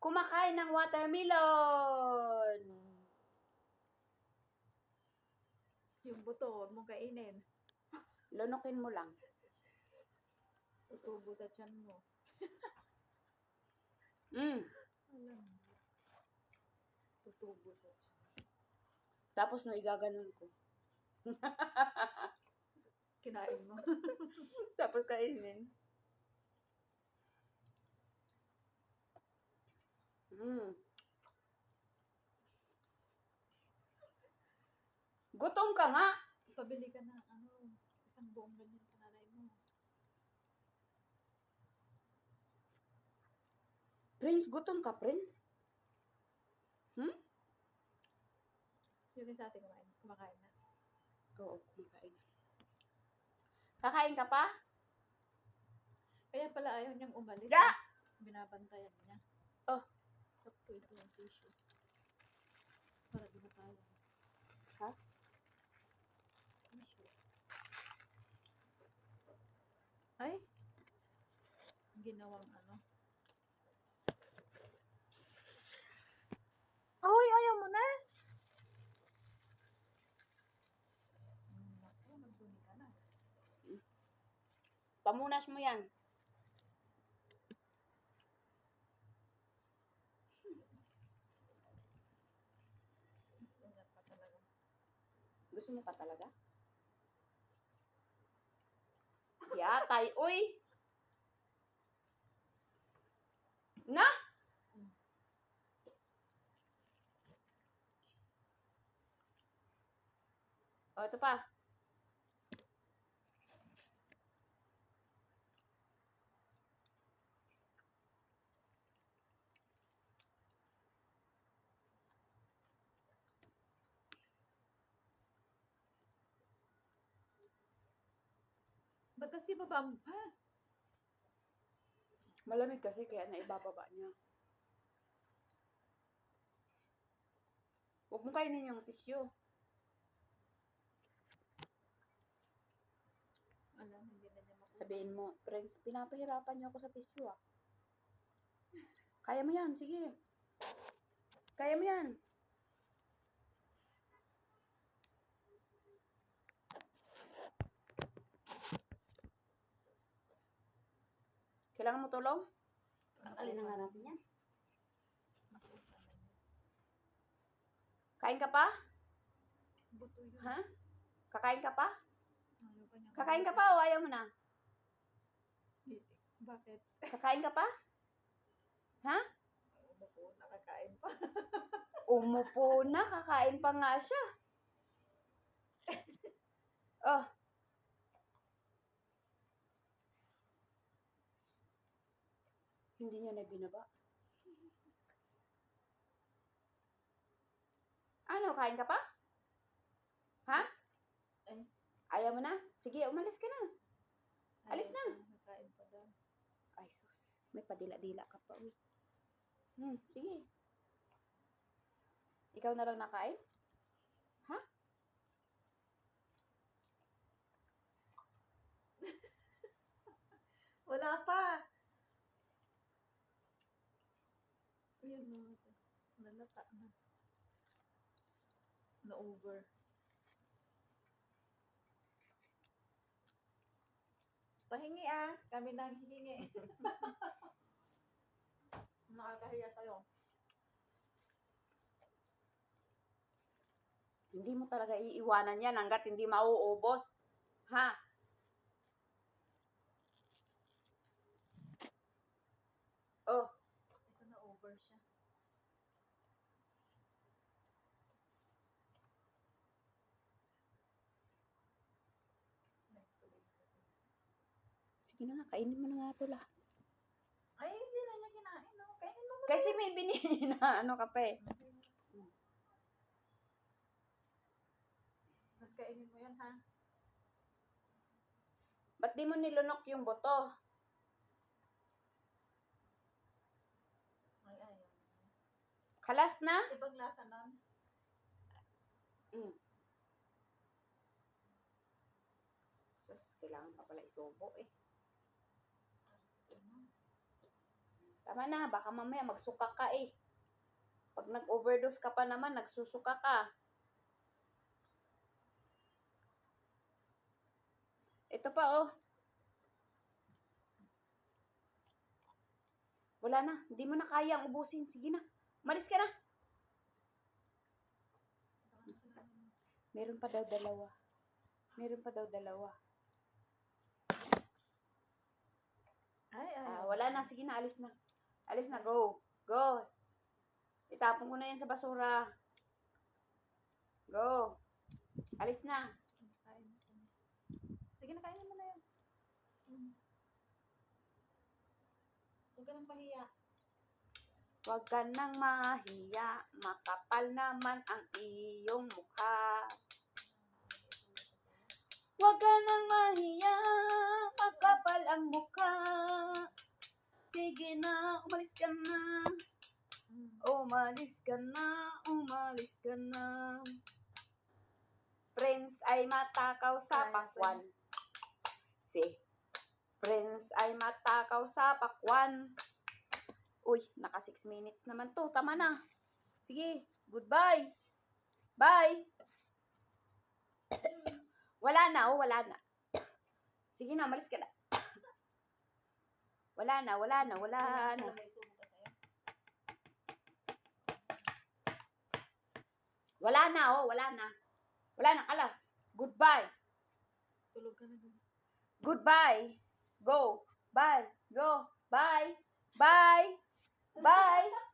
kumakain ng watermelon. Yung buto, huwag mong kainin. Lunukin mo lang. Tutubo sa tiyan mo. Alam mo. Tutubo sa tiyan. Tapos no, igaganon ko. Kinain mo. Tapos kainin. Gutom ka nga. Pabili ka na, isang buong ganyan sa nanay mo. Prince, gutom ka, Prince? Yung isa atin kumakain na. Oo, kumakain. Kakain ka pa? Kaya pala ayaw niyang umalis. Ja! Binabantayan niya. Oh. Sakto ito yung tissue. Para di masayang. Ha? Tissue. Ay! Ginawang Ay, ayaw mo na! Naku, nagdumi ka na. Pamunas mo yan. Gusto mo pa talaga? Yatay, uy! Na! O, ito pa. Ba't kasi baba mo pa? Malamig kasi kaya naibababa niya. Huwag mo kainin yung tissue. Alam, hindi na niya makuha. Sabihin mo, Prince, pinapahirapan niyo ako sa tissue ah. Kaya mo yan, sige. Kaya mo yan. Kailangan mo tulong? Tanggalin na nga natin yan. Kain ka pa? Buto yun. Ha? Kakain ka pa? Ayaw pa niya. Kakain ka pa o ayaw mo na? Bakit? Kakain ka pa? Ha? Umupo, nakakain pa. Umupo na, kakain pa nga siya. Oh. Hindi niya na binaba. Ano, kain ka pa? Ha? Ay. Ayaw mo na? Sige, umalis ka na. Alis na. Nakain pa daw. Ay, sus. May padila-dila ka pa. Uy. Sige. Ikaw na lang nakain? Ha? Wala pa. Ayun na. Nalata na. Na-over. Pahingi ah. Kami nang hihingi. Nakakahiya sa'yo. Hindi mo talaga iiwanan yan hanggat hindi mauubos. Ha? Oh. Ito na-over siya. Sige na nga, kainin mo na nga ito lahat. Ay, hindi na niya kinain. No? Kainin mo. Kasi may binili na ano ka pa eh. Mas kainin mo yan, ha? Ba't di mo nilunok yung buto? Ay, ayaw. Kalas na? Ibang lasa nun. Sus, kailangan pa pala isubo eh. Tama na, baka mamaya magsuka ka eh. Pag nag-overdose ka pa naman, nagsusuka ka. Ito pa oh. Wala na, hindi mo na kayang ubusin. Sige na, umalis ka na. Meron pa daw dalawa. Meron pa daw dalawa. Wala na, sige na, alis na. Alis na, go. Go. Itapon ko na yan sa basura. Go. Alis na. Sige na, kainin mo na yan. Huwag ka nang pahiya. Huwag ka nang mahiya, makapal naman ang iyong mukha. Huwag ka nang mahiya, makapal ang mukha. Sige na, umalis ka na. Umalis ka na, umalis ka na. Prince ay matakaw sa pakwan. Si Prince ay matakaw sa pakwan. Uy, naka 6 minutes naman to. Tama na. Sige, goodbye. Bye. Wala na, oh, wala na. Sige na, malis ka na. Wala na, wala na, wala na. Wala na, oh, wala na. Wala na, kalas. Goodbye. Tulog ka na dun. Goodbye. Go. Bye. Go. Bye. Bye. Bye.